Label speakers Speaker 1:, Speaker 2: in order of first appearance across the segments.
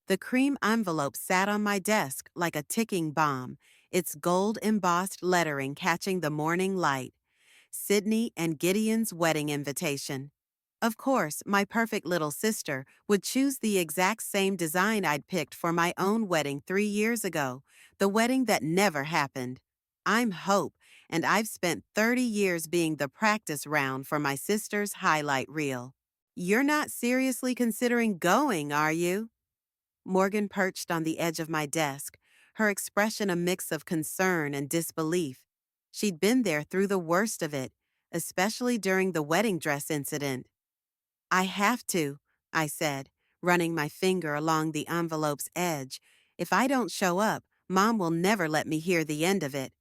Speaker 1: The cream envelope sat on my desk like a ticking bomb, its gold-embossed lettering catching the morning light. Sydney and Gideon's wedding invitation. Of course, my perfect little sister would choose the exact same design I'd picked for my own wedding 3 years ago, the wedding that never happened. I'm Hope, and I've spent 30 years being the practice round for my sister's highlight reel. You're not seriously considering going, are you? Morgan perched on the edge of my desk, her expression a mix of concern and disbelief. She'd been there through the worst of it, especially during the wedding dress incident. I have to, I said, running my finger along the envelope's edge. If I don't show up, Mom will never let me hear the end of it.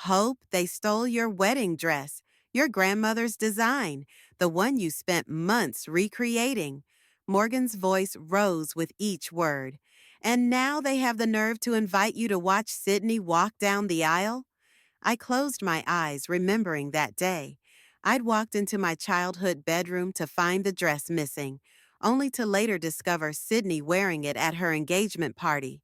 Speaker 1: Hope they stole your wedding dress, your grandmother's design, the one you spent months recreating. Morgan's voice rose with each word. And now they have the nerve to invite you to watch Sydney walk down the aisle? I closed my eyes, remembering that day. I'd walked into my childhood bedroom to find the dress missing, only to later discover Sydney wearing it at her engagement party.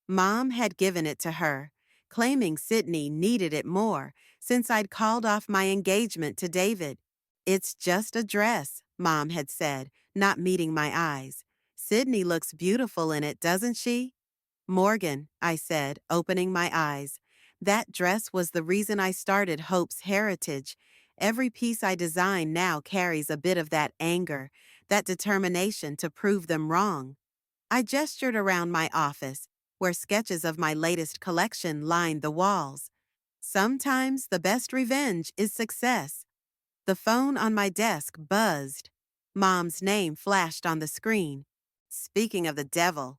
Speaker 1: Mom had given it to her, claiming Sydney needed it more since I'd called off my engagement to David. It's just a dress, Mom had said, not meeting my eyes. Sydney looks beautiful in it, doesn't she? Morgan, I said, opening my eyes. That dress was the reason I started Hope's Heritage. Every piece I design now carries a bit of that anger, that determination to prove them wrong. I gestured around my office, where sketches of my latest collection lined the walls. Sometimes the best revenge is success. The phone on my desk buzzed. Mom's name flashed on the screen. Speaking of the devil,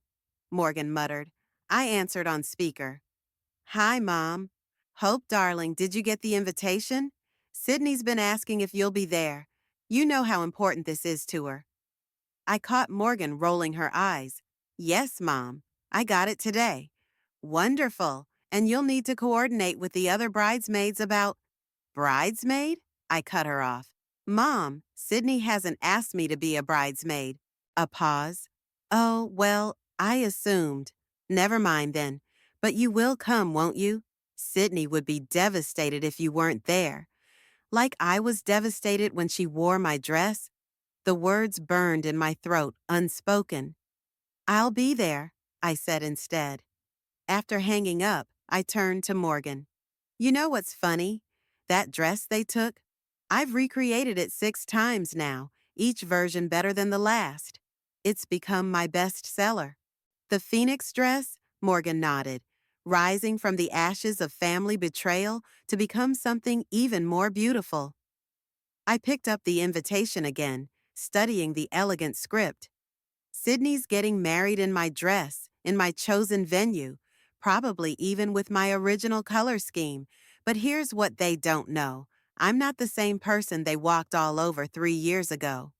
Speaker 1: Morgan muttered. I answered on speaker. Hi, Mom. Hope, darling, did you get the invitation? Sydney's been asking if you'll be there. You know how important this is to her. I caught Morgan rolling her eyes. Yes, Mom. I got it today. Wonderful. And you'll need to coordinate with the other bridesmaids about… Bridesmaid? I cut her off. Mom, Sydney hasn't asked me to be a bridesmaid. A pause. Oh, well, I assumed. Never mind then. But you will come, won't you? Sydney would be devastated if you weren't there. Like I was devastated when she wore my dress. The words burned in my throat, unspoken. I'll be there, I said instead. After hanging up, I turned to Morgan. You know what's funny? That dress they took? I've recreated it 6 times now, each version better than the last. It's become my best seller. The Phoenix dress? Morgan nodded, rising from the ashes of family betrayal to become something even more beautiful. I picked up the invitation again, studying the elegant script. Sydney's getting married in my dress, in my chosen venue, probably even with my original color scheme. But here's what they don't know. I'm not the same person they walked all over 3 years ago.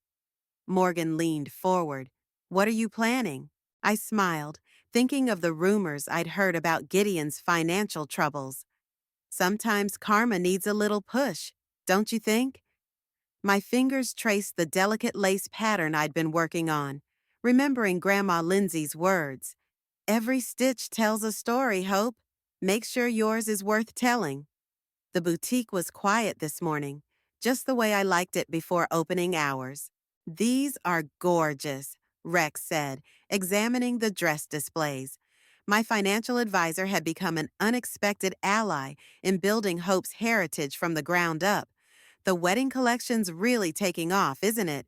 Speaker 1: Morgan leaned forward. What are you planning? I smiled, thinking of the rumors I'd heard about Gideon's financial troubles. Sometimes karma needs a little push, don't you think? My fingers traced the delicate lace pattern I'd been working on, remembering Grandma Lindsay's words. Every stitch tells a story, Hope. Make sure yours is worth telling. The boutique was quiet this morning, just the way I liked it before opening hours. These are gorgeous, Rex said, examining the dress displays. My financial advisor had become an unexpected ally in building Hope's heritage from the ground up. The wedding collection's really taking off, isn't it?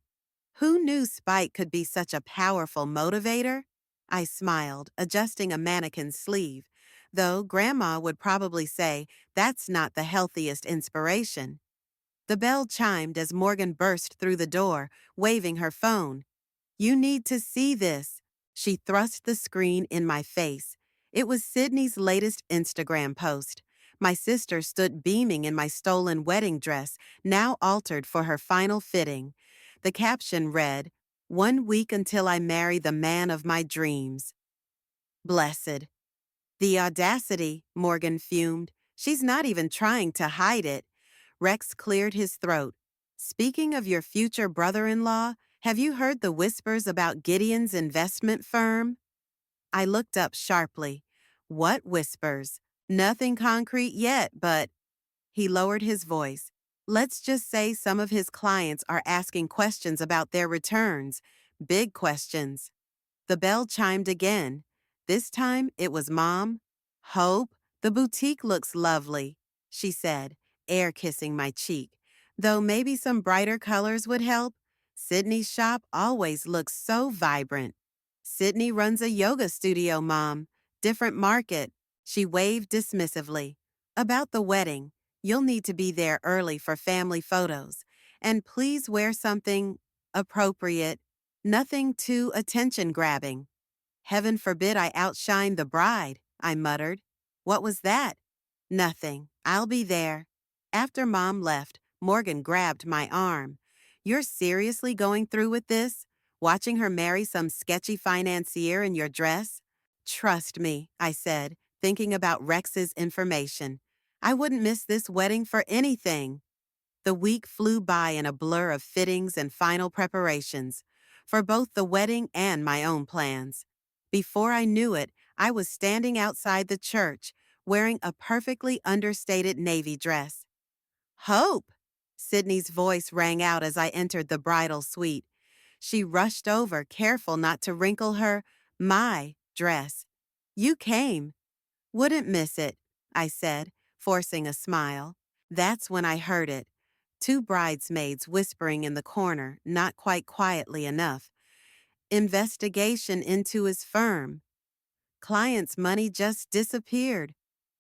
Speaker 1: Who knew spite could be such a powerful motivator? I smiled, adjusting a mannequin's sleeve, though Grandma would probably say that's not the healthiest inspiration. The bell chimed as Morgan burst through the door, waving her phone. You need to see this. She thrust the screen in my face. It was Sydney's latest Instagram post. My sister stood beaming in my stolen wedding dress, now altered for her final fitting. The caption read, 1 week until I marry the man of my dreams. Blessed. The audacity, Morgan fumed. She's not even trying to hide it. Rex cleared his throat. Speaking of your future brother-in-law, have you heard the whispers about Gideon's investment firm? I looked up sharply. What whispers? Nothing concrete yet, but he lowered his voice. Let's just say some of his clients are asking questions about their returns. Big questions. The bell chimed again. This time it was Mom. Hope, the boutique looks lovely, she said, air kissing my cheek. Though maybe some brighter colors would help. Sydney's shop always looks so vibrant. Sydney runs a yoga studio, Mom. Different market. She waved dismissively. About the wedding, you'll need to be there early for family photos. And please wear something appropriate. Nothing too attention-grabbing. Heaven forbid I outshine the bride, I muttered. What was that? Nothing. I'll be there. After Mom left, Morgan grabbed my arm. You're seriously going through with this? Watching her marry some sketchy financier in your dress? Trust me, I said, thinking about Rex's information. I wouldn't miss this wedding for anything. The week flew by in a blur of fittings and final preparations, for both the wedding and my own plans. Before I knew it, I was standing outside the church, wearing a perfectly understated navy dress. Hope! Sydney's voice rang out as I entered the bridal suite. She rushed over, careful not to wrinkle my dress. You came. Wouldn't miss it, I said, forcing a smile. That's when I heard it. Two bridesmaids whispering in the corner, not quite quietly enough. Investigation into his firm. Client's money just disappeared.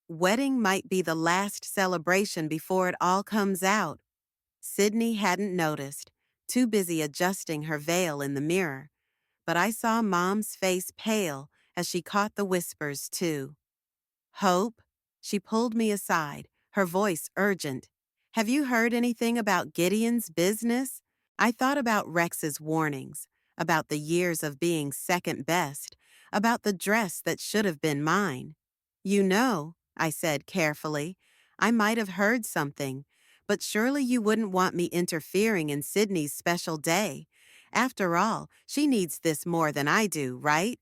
Speaker 1: Wedding might be the last celebration before it all comes out. Sydney hadn't noticed, too busy adjusting her veil in the mirror. But I saw Mom's face pale as she caught the whispers, too. Hope? She pulled me aside, her voice urgent. Have you heard anything about Gideon's business? I thought about Rex's warnings, about the years of being second best, about the dress that should have been mine. You know, I said carefully, I might have heard something, but surely you wouldn't want me interfering in Sydney's special day. After all, she needs this more than I do, right?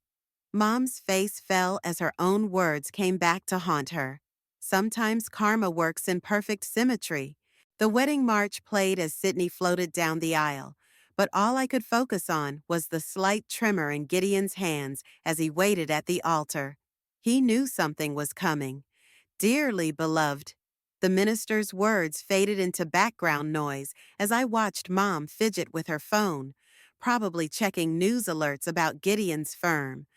Speaker 1: Mom's face fell as her own words came back to haunt her. Sometimes karma works in perfect symmetry. The wedding march played as Sydney floated down the aisle, but all I could focus on was the slight tremor in Gideon's hands as he waited at the altar. He knew something was coming. Dearly beloved. The minister's words faded into background noise as I watched Mom fidget with her phone, probably checking news alerts about Gideon's firm.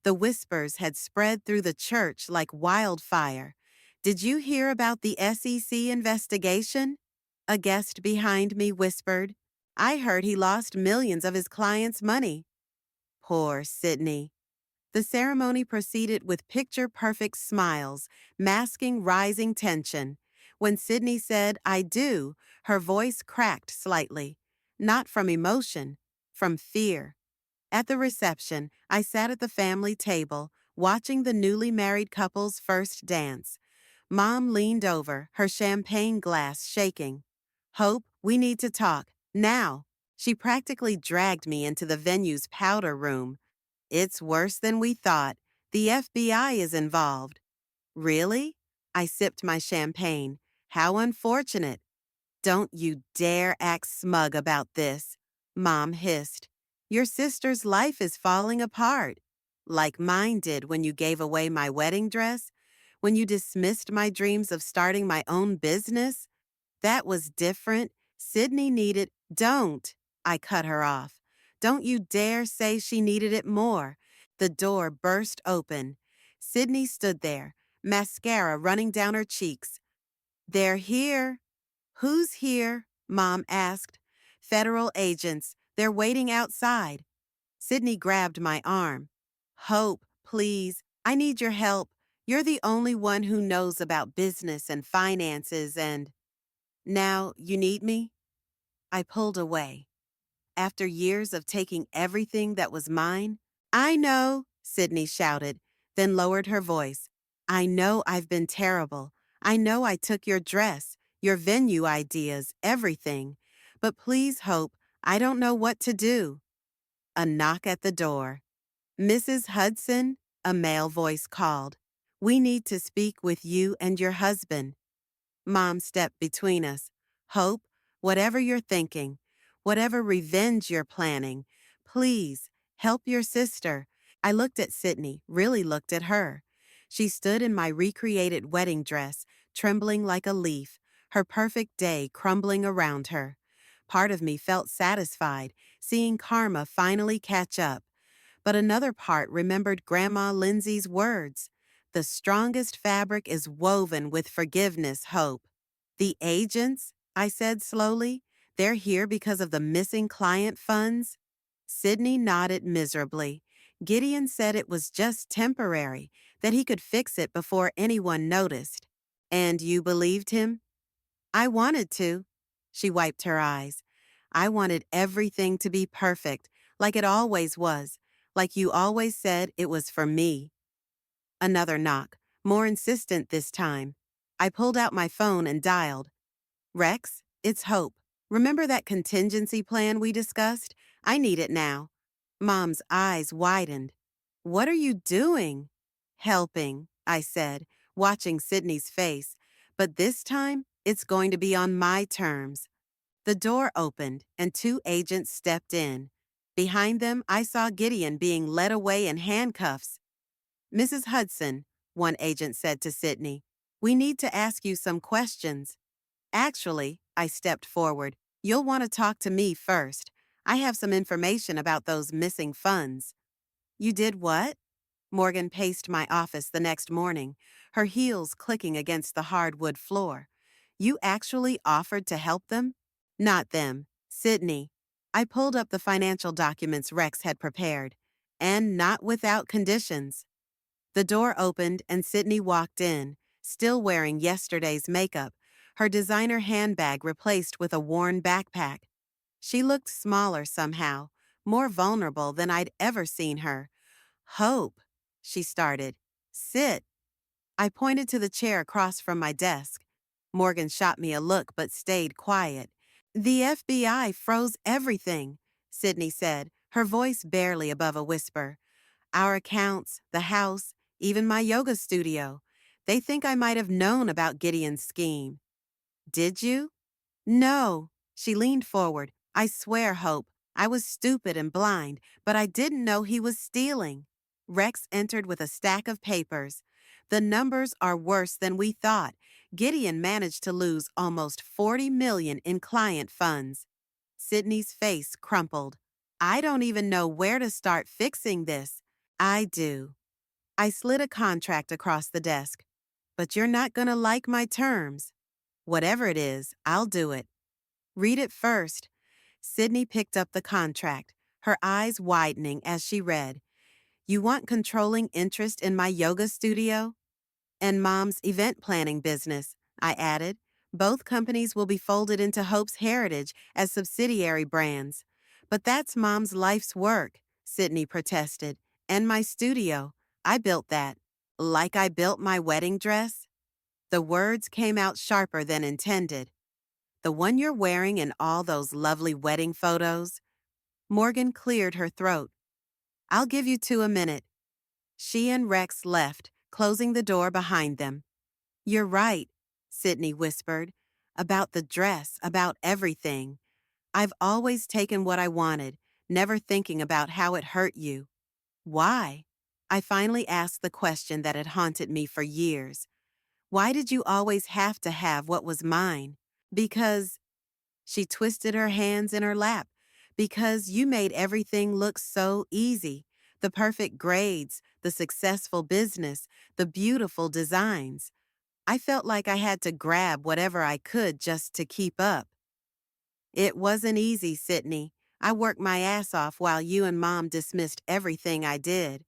Speaker 1: The whispers had spread through the church like wildfire. Did you hear about the SEC investigation? A guest behind me whispered. I heard he lost millions of his clients' money. Poor Sydney. The ceremony proceeded with picture-perfect smiles, masking rising tension. When Sydney said, I do, her voice cracked slightly. Not from emotion, from fear. At the reception, I sat at the family table, watching the newly married couple's first dance. Mom leaned over, her champagne glass shaking. Hope, we need to talk, now. She practically dragged me into the venue's powder room. It's worse than we thought. The FBI is involved. Really? I sipped my champagne. How unfortunate. Don't you dare act smug about this, Mom hissed. Your sister's life is falling apart, like mine did when you gave away my wedding dress, when you dismissed my dreams of starting my own business. That was different. Sydney needed— Don't, I cut her off. Don't you dare say she needed it more. The door burst open. Sydney stood there, mascara running down her cheeks. They're here. Who's here? Mom asked. Federal agents. They're waiting outside. Sydney grabbed my arm. Hope, please. I need your help. You're the only one who knows about business and finances and— Now, you need me? I pulled away. After years of taking everything that was mine, I know, Sydney shouted, then lowered her voice. I know I've been terrible. I know I took your dress, your venue ideas, everything. But please, Hope, I don't know what to do. A knock at the door. Mrs. Hudson? A male voice called. "We need to speak with you and your husband." Mom stepped between us. "Hope, whatever you're thinking, whatever revenge you're planning, please help your sister." I looked at Sydney, really looked at her. She stood in my recreated wedding dress, trembling like a leaf, her perfect day crumbling around her. Part of me felt satisfied, seeing karma finally catch up. But another part remembered Grandma Lindsay's words. "The strongest fabric is woven with forgiveness, Hope." "The agents?" I said slowly. "They're here because of the missing client funds?" Sydney nodded miserably. Gideon said it was just temporary, that he could fix it before anyone noticed. "And you believed him?" "I wanted to." She wiped her eyes. "I wanted everything to be perfect, like it always was, like you always said it was for me." Another knock, more insistent this time. I pulled out my phone and dialed. "Rex, it's Hope. Remember that contingency plan we discussed? I need it now." Mom's eyes widened. "What are you doing?" "Helping," I said, watching Sydney's face. "But this time, it's going to be on my terms." The door opened, and two agents stepped in. Behind them, I saw Gideon being led away in handcuffs. "Mrs. Hudson," one agent said to Sydney, "we need to ask you some questions." "Actually," I stepped forward, "you'll want to talk to me first. I have some information about those missing funds." "You did what?" Morgan paced my office the next morning, her heels clicking against the hardwood floor. "You actually offered to help them?" "Not them. Sydney." I pulled up the financial documents Rex had prepared. "And not without conditions." The door opened and Sydney walked in, still wearing yesterday's makeup, her designer handbag replaced with a worn backpack. She looked smaller somehow, more vulnerable than I'd ever seen her. "Hope," she started. "Sit." I pointed to the chair across from my desk. Morgan shot me a look but stayed quiet. "The FBI froze everything," Sydney said, her voice barely above a whisper. "Our accounts, the house, even my yoga studio. They think I might have known about Gideon's scheme." "Did you?" "No." She leaned forward. "I swear, Hope, I was stupid and blind, but I didn't know he was stealing." Rex entered with a stack of papers. "The numbers are worse than we thought. Gideon managed to lose almost $40 million in client funds." Sydney's face crumpled. "I don't even know where to start fixing this." "I do." I slid a contract across the desk. "But you're not going to like my terms." "Whatever it is, I'll do it." "Read it first." Sydney picked up the contract, her eyes widening as she read. "You want controlling interest in my yoga studio?" "And Mom's event planning business," I added. "Both companies will be folded into Hope's Heritage as subsidiary brands." "But that's Mom's life's work," Sydney protested. "And my studio. I built that." "Like I built my wedding dress?" The words came out sharper than intended. "The one you're wearing in all those lovely wedding photos?" Morgan cleared her throat. "I'll give you two a minute." She and Rex left, closing the door behind them. "You're right," Sydney whispered. "About the dress, about everything. I've always taken what I wanted, never thinking about how it hurt you." "Why?" I finally asked the question that had haunted me for years. "Why did you always have to have what was mine?" "Because," she twisted her hands in her lap, "because you made everything look so easy. The perfect grades, the successful business, the beautiful designs. I felt like I had to grab whatever I could just to keep up." "It wasn't easy, Sydney. I worked my ass off while you and Mom dismissed everything I did."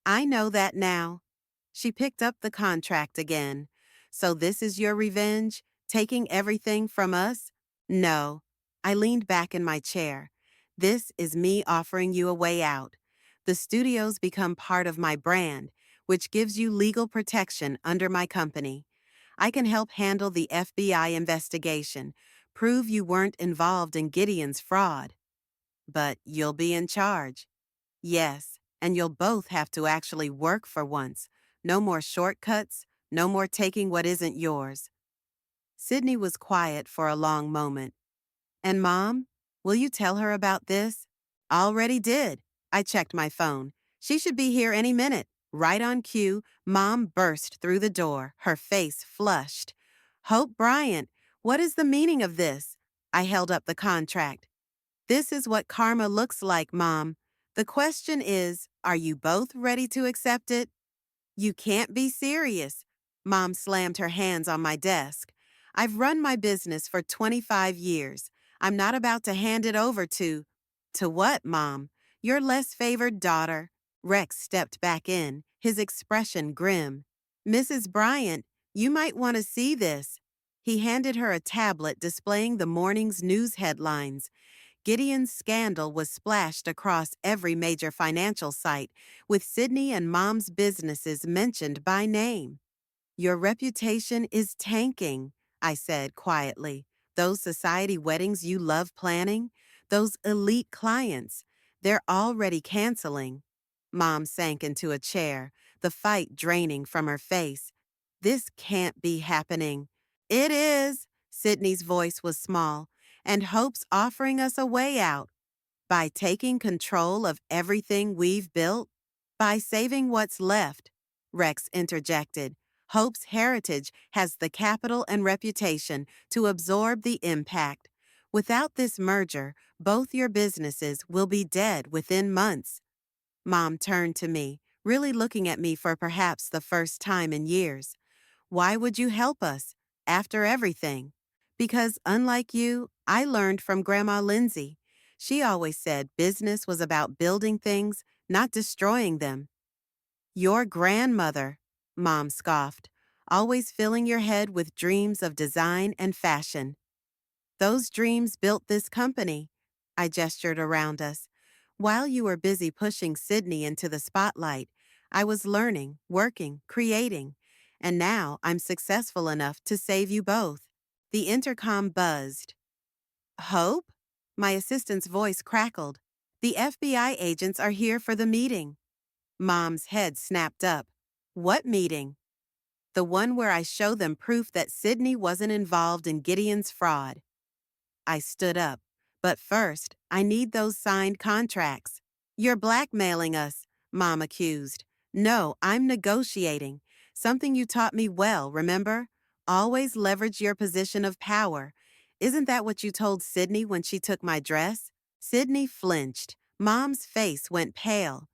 Speaker 1: "I know that now." She picked up the contract again. "So this is your revenge? Taking everything from us?" "No." I leaned back in my chair. "This is me offering you a way out. The studios become part of my brand, which gives you legal protection under my company. I can help handle the FBI investigation, prove you weren't involved in Gideon's fraud." "But you'll be in charge." "Yes, And you'll both have to actually work for once. No more shortcuts, no more taking what isn't yours. Sydney was quiet for a long moment. And Mom, will you tell her about this? Already did. I checked my phone. She should be here any minute. Right on cue, Mom burst through the door, her face flushed. Hope Bryant, what is the meaning of this? I held up the contract. This is what karma looks like, Mom. The question is, are you both ready to accept it? You can't be serious. Mom slammed her hands on my desk. I've run my business for 25 years. I'm not about to hand it over to. To what, Mom? Your less favored daughter. Rex stepped back in, his expression grim. Mrs. Bryant, you might want to see this. He handed her a tablet displaying the morning's news headlines. Gideon's scandal was splashed across every major financial site, with Sydney and Mom's businesses mentioned by name. Your reputation is tanking, I said quietly. Those society weddings you love planning, those elite clients, they're already canceling. Mom sank into a chair, the fight draining from her face. This can't be happening. It is, Sydney's voice was small, and Hope's offering us a way out. By taking control of everything we've built, by saving what's left, Rex interjected. Hope's heritage has the capital and reputation to absorb the impact. Without this merger, both your businesses will be dead within months. Mom turned to me, really looking at me for perhaps the first time in years. Why would you help us, after everything? Because unlike you, I learned from Grandma Lindsay. She always said business was about building things, not destroying them. Your grandmother, Mom scoffed, always filling your head with dreams of design and fashion. Those dreams built this company. I gestured around us. While you were busy pushing Sydney into the spotlight, I was learning, working, creating. And now I'm successful enough to save you both. The intercom buzzed. Hope? My assistant's voice crackled. The FBI agents are here for the meeting. Mom's head snapped up. What meeting? The one where I show them proof that Sydney wasn't involved in Gideon's fraud. I stood up. But first, I need those signed contracts. You're blackmailing us, Mom accused. No, I'm negotiating. Something you taught me well, remember? Always leverage your position of power. Isn't that what you told Sydney when she took my dress? Sydney flinched. Mom's face went pale.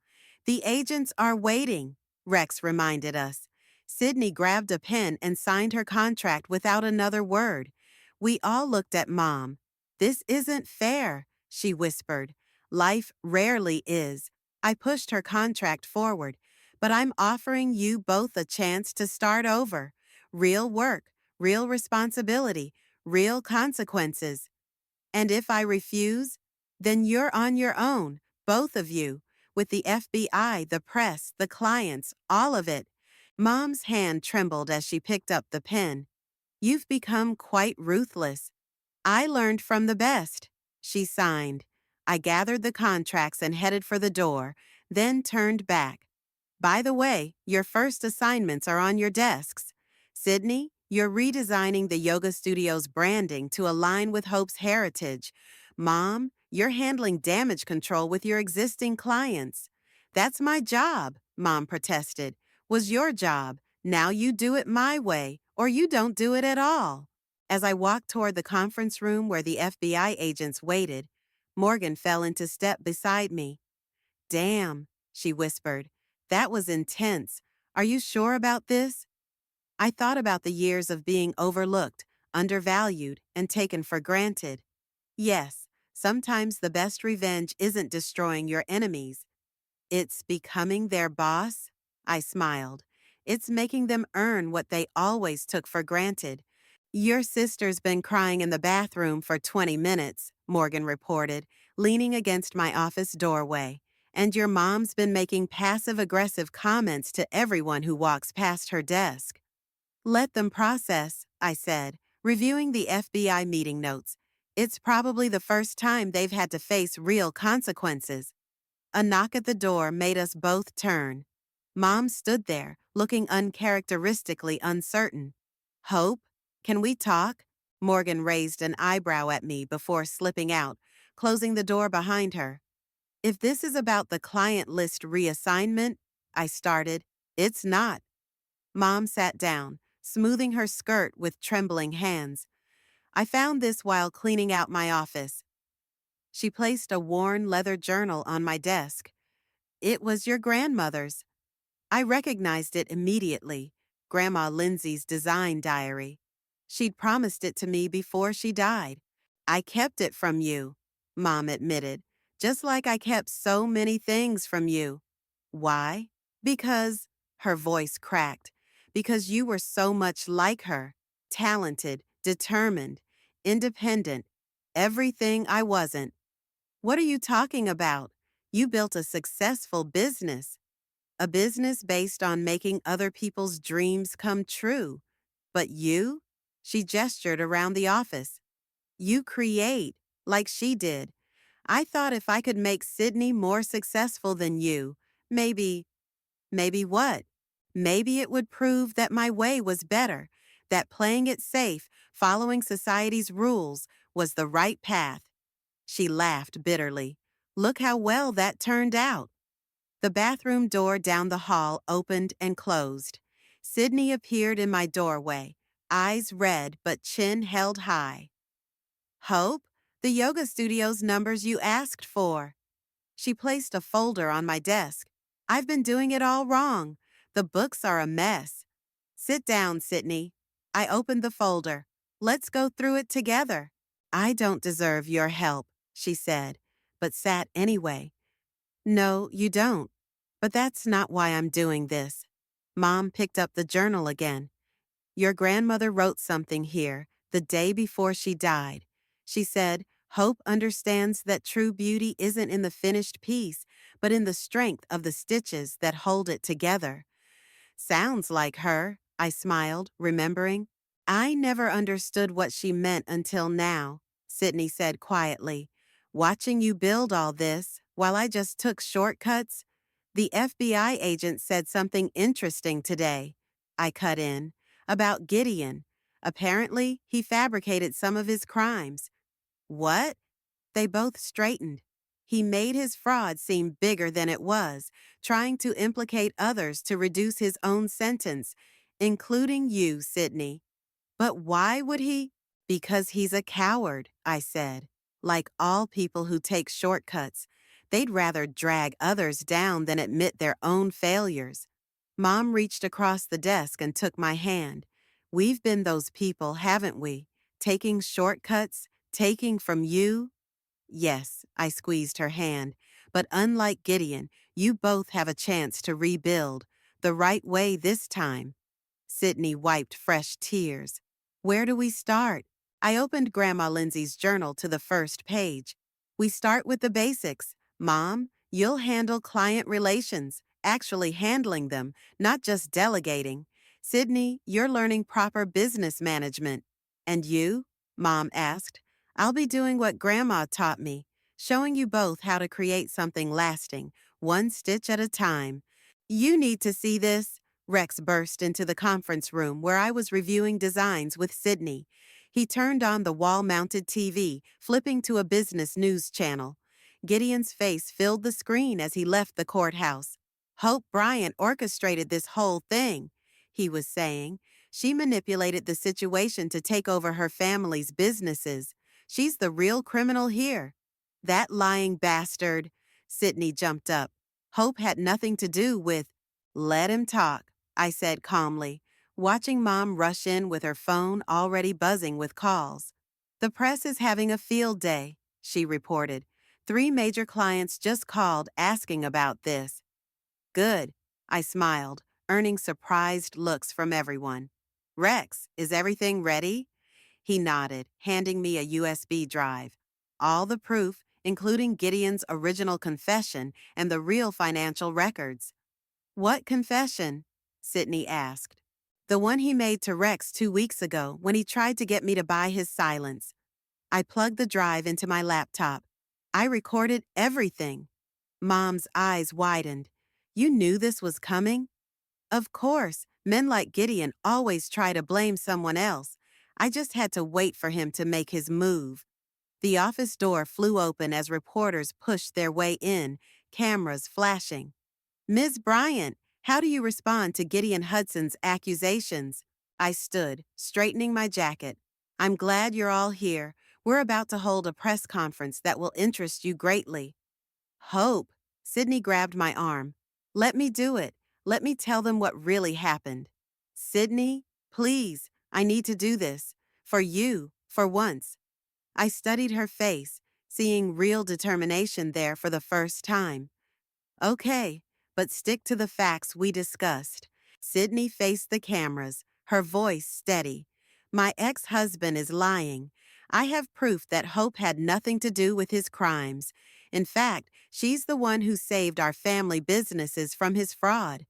Speaker 1: The agents are waiting, Rex reminded us. Sydney grabbed a pen and signed her contract without another word. We all looked at Mom. This isn't fair, she whispered. Life rarely is. I pushed her contract forward, but I'm offering you both a chance to start over. Real work, real responsibility, real consequences. And if I refuse, then you're on your own, both of you, with the FBI, the press, the clients, all of it. Mom's hand trembled as she picked up the pen. You've become quite ruthless. I learned from the best, she signed. I gathered the contracts and headed for the door, then turned back. By the way, your first assignments are on your desks. Sydney, you're redesigning the yoga studio's branding to align with Hope's heritage. Mom, you're handling damage control with your existing clients. That's my job, Mom protested. Was your job. Now you do it my way, or you don't do it at all. As I walked toward the conference room where the FBI agents waited, Morgan fell into step beside me. Damn, she whispered. That was intense. Are you sure about this? I thought about the years of being overlooked, undervalued, and taken for granted. Yes, sometimes the best revenge isn't destroying your enemies. It's becoming their boss? I smiled. It's making them earn what they always took for granted. Your sister's been crying in the bathroom for 20 minutes, Morgan reported, leaning against my office doorway. And your mom's been making passive-aggressive comments to everyone who walks past her desk. Let them process, I said, reviewing the FBI meeting notes. It's probably the first time they've had to face real consequences. A knock at the door made us both turn. Mom stood there, looking uncharacteristically uncertain. Hope, can we talk? Morgan raised an eyebrow at me before slipping out, closing the door behind her. If this is about the client list reassignment, I started. It's not. Mom sat down, smoothing her skirt with trembling hands. I found this while cleaning out my office. She placed a worn leather journal on my desk. It was your grandmother's. I recognized it immediately. Grandma Lindsay's design diary. She'd promised it to me before she died. I kept it from you, Mom admitted, just like I kept so many things from you. Why? Because, her voice cracked, because you were so much like her, talented, determined, independent, everything I wasn't. What are you talking about? You built a successful business. A business based on making other people's dreams come true. But you? She gestured around the office. You create, like she did. I thought if I could make Sydney more successful than you, maybe what? Maybe it would prove that my way was better, that playing it safe, following society's rules, was the right path. She laughed bitterly. Look how well that turned out. The bathroom door down the hall opened and closed. Sydney appeared in my doorway, eyes red but chin held high. Hope, the yoga studio's numbers you asked for. She placed a folder on my desk. I've been doing it all wrong. The books are a mess. Sit down, Sydney. I opened the folder. Let's go through it together. I don't deserve your help, she said, but sat anyway. No, you don't. But that's not why I'm doing this. Mom picked up the journal again. Your grandmother wrote something here the day before she died. She said, Hope understands that true beauty isn't in the finished piece, but in the strength of the stitches that hold it together. Sounds like her, I smiled, remembering. I never understood what she meant until now, Sydney said quietly. Watching you build all this, while I just took shortcuts. The FBI agent said something interesting today. I cut in. About Gideon. Apparently, he fabricated some of his crimes. What? They both straightened. He made his fraud seem bigger than it was, trying to implicate others to reduce his own sentence, including you, Sydney. But why would he? Because he's a coward, I said. Like all people who take shortcuts, they'd rather drag others down than admit their own failures. Mom reached across the desk and took my hand. We've been those people, haven't we? Taking shortcuts, taking from you. Yes, I squeezed her hand. But unlike Gideon, you both have a chance to rebuild, the right way this time. Sydney wiped fresh tears. Where do we start? I opened Grandma Lindsay's journal to the first page. We start with the basics. Mom, you'll handle client relations, actually handling them, not just delegating. Sydney, you're learning proper business management. And you? Mom asked. I'll be doing what Grandma taught me, showing you both how to create something lasting, one stitch at a time. You need to see this. Rex burst into the conference room where I was reviewing designs with Sydney. He turned on the wall-mounted TV, flipping to a business news channel. Gideon's face filled the screen as he left the courthouse. Hope Bryant orchestrated this whole thing, he was saying. She manipulated the situation to take over her family's businesses. She's the real criminal here. That lying bastard. Sydney jumped up. Hope had nothing to do with. Let him talk, I said calmly, watching Mom rush in with her phone already buzzing with calls. The press is having a field day, she reported. 3 major clients just called asking about this. Good, I smiled, earning surprised looks from everyone. Rex, is everything ready? He nodded, handing me a USB drive. All the proof, including Gideon's original confession and the real financial records. What confession? Sydney asked. The one he made to Rex 2 weeks ago when he tried to get me to buy his silence. I plugged the drive into my laptop. I recorded everything. Mom's eyes widened. You knew this was coming? Of course, men like Gideon always try to blame someone else. I just had to wait for him to make his move. The office door flew open as reporters pushed their way in, cameras flashing. Ms. Bryant, how do you respond to Gideon Hudson's accusations? I stood, straightening my jacket. I'm glad you're all here. We're about to hold a press conference that will interest you greatly. Hope. Sydney grabbed my arm. Let me do it. Let me tell them what really happened. Sydney, please, I need to do this. For you, for once. I studied her face, seeing real determination there for the first time. Okay, but stick to the facts we discussed. Sydney faced the cameras, her voice steady. My ex-husband is lying. I have proof that Hope had nothing to do with his crimes. In fact, she's the one who saved our family businesses from his fraud.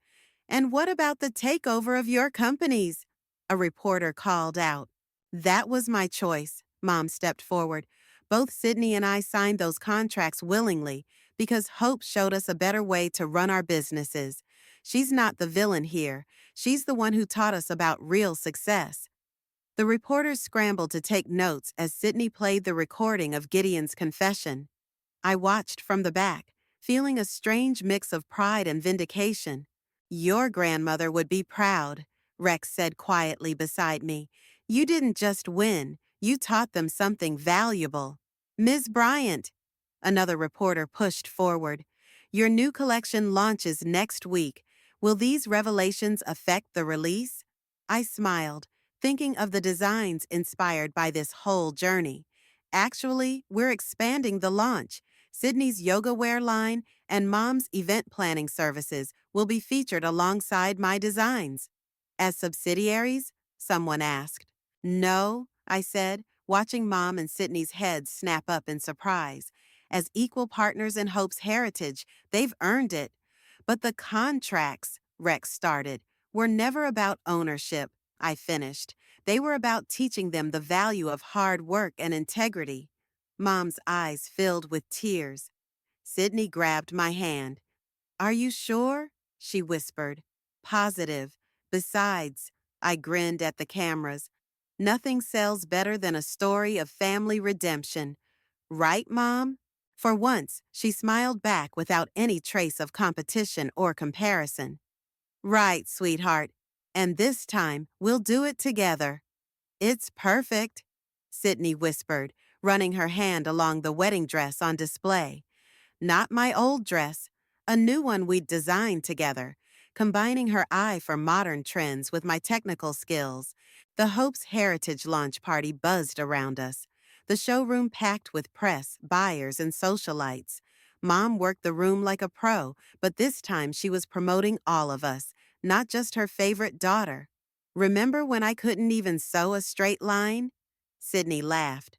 Speaker 1: And what about the takeover of your companies? A reporter called out. That was my choice, Mom stepped forward. Both Sydney and I signed those contracts willingly because Hope showed us a better way to run our businesses. She's not the villain here. She's the one who taught us about real success. The reporters scrambled to take notes as Sydney played the recording of Gideon's confession. I watched from the back, feeling a strange mix of pride and vindication. Your grandmother would be proud, Rex said quietly beside me. You didn't just win, you taught them something valuable. Ms. Bryant, another reporter pushed forward. Your new collection launches next week. Will these revelations affect the release? I smiled, thinking of the designs inspired by this whole journey. Actually, we're expanding the launch. Sydney's yoga wear line and Mom's event planning services will be featured alongside my designs. As subsidiaries? Someone asked. No, I said, watching Mom and Sydney's heads snap up in surprise. As equal partners in Hope's heritage, they've earned it. But the contracts, Rex started, were never about ownership, I finished. They were about teaching them the value of hard work and integrity. Mom's eyes filled with tears. Sydney grabbed my hand. Are you sure? She whispered. Positive. Besides, I grinned at the cameras. Nothing sells better than a story of family redemption. Right, Mom? For once, she smiled back without any trace of competition or comparison. Right, sweetheart. And this time, we'll do it together. It's perfect, Sydney whispered, running her hand along the wedding dress on display. Not my old dress, a new one we'd designed together, combining her eye for modern trends with my technical skills. The Hope's Heritage launch party buzzed around us, the showroom packed with press, buyers, and socialites. Mom worked the room like a pro, but this time she was promoting all of us, not just her favorite daughter. Remember when I couldn't even sew a straight line? Sydney laughed.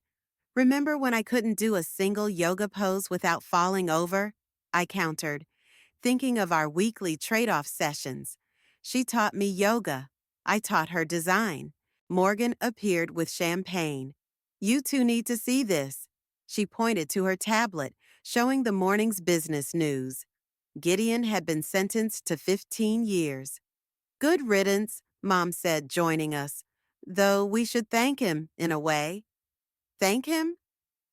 Speaker 1: Remember when I couldn't do a single yoga pose without falling over? I countered, thinking of our weekly trade-off sessions. She taught me yoga. I taught her design. Morgan appeared with champagne. You two need to see this. She pointed to her tablet, showing the morning's business news. Gideon had been sentenced to 15 years. Good riddance, Mom said, joining us. Though we should thank him, in a way. Thank him?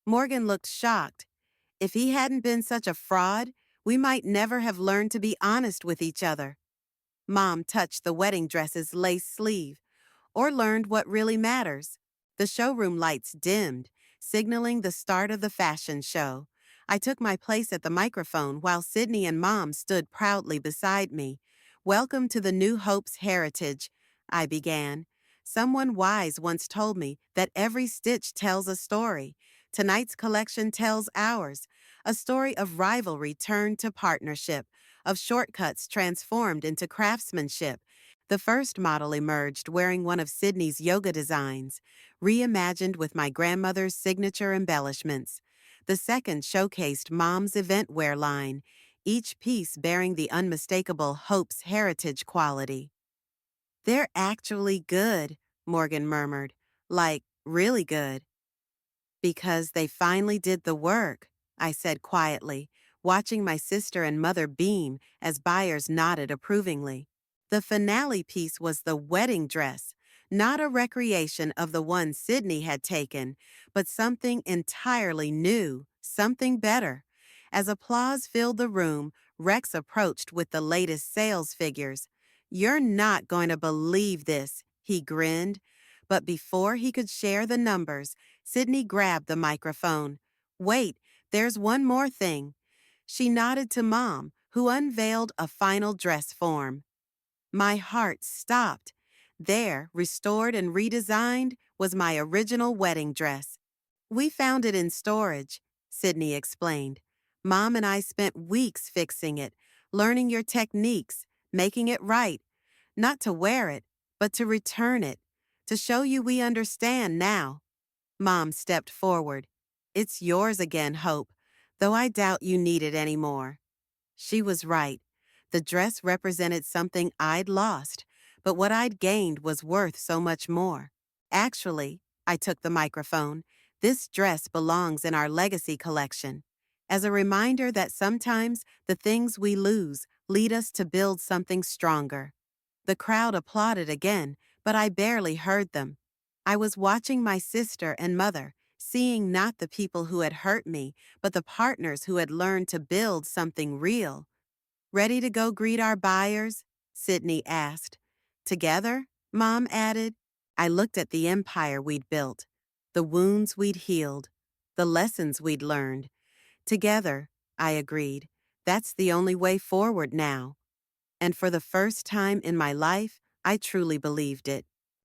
Speaker 1: Morgan looked shocked. If he hadn't been such a fraud, we might never have learned to be honest with each other. Mom touched the wedding dress's lace sleeve, or learned what really matters. The showroom lights dimmed, signaling the start of the fashion show. I took my place at the microphone while Sydney and Mom stood proudly beside me. Welcome to the new Hope's Heritage, I began. Someone wise once told me that every stitch tells a story. Tonight's collection tells ours, a story of rivalry turned to partnership, of shortcuts transformed into craftsmanship. The first model emerged wearing one of Sydney's yoga designs, reimagined with my grandmother's signature embellishments. The second showcased Mom's event wear line, each piece bearing the unmistakable Hope's heritage quality. They're actually good, Morgan murmured, like really good. Because they finally did the work, I said quietly, watching my sister and mother beam as buyers nodded approvingly. The finale piece was the wedding dress, not a recreation of the one Sydney had taken, but something entirely new, something better. As applause filled the room, Rex approached with the latest sales figures. "You're not going to believe this," he grinned. But before he could share the numbers, Sydney grabbed the microphone. "Wait, there's one more thing." She nodded to Mom, who unveiled a final dress form. My heart stopped. There, restored and redesigned, was my original wedding dress. "We found it in storage," Sydney explained. "Mom and I spent weeks fixing it, learning your techniques, making it right. Not to wear it, but to return it, to show you we understand now." Mom stepped forward. "It's yours again, Hope, though I doubt you need it anymore." She was right. The dress represented something I'd lost, but what I'd gained was worth so much more. "Actually," I took the microphone, "this dress belongs in our legacy collection, as a reminder that sometimes the things we lose lead us to build something stronger." The crowd applauded again, but I barely heard them. I was watching my sister and mother, seeing not the people who had hurt me, but the partners who had learned to build something real. "Ready to go greet our buyers?" Sydney asked. "Together?" Mom added. I looked at the empire we'd built, the wounds we'd healed, the lessons we'd learned. "Together," I agreed. "That's the only way forward now." And for the first time in my life, I truly believed it.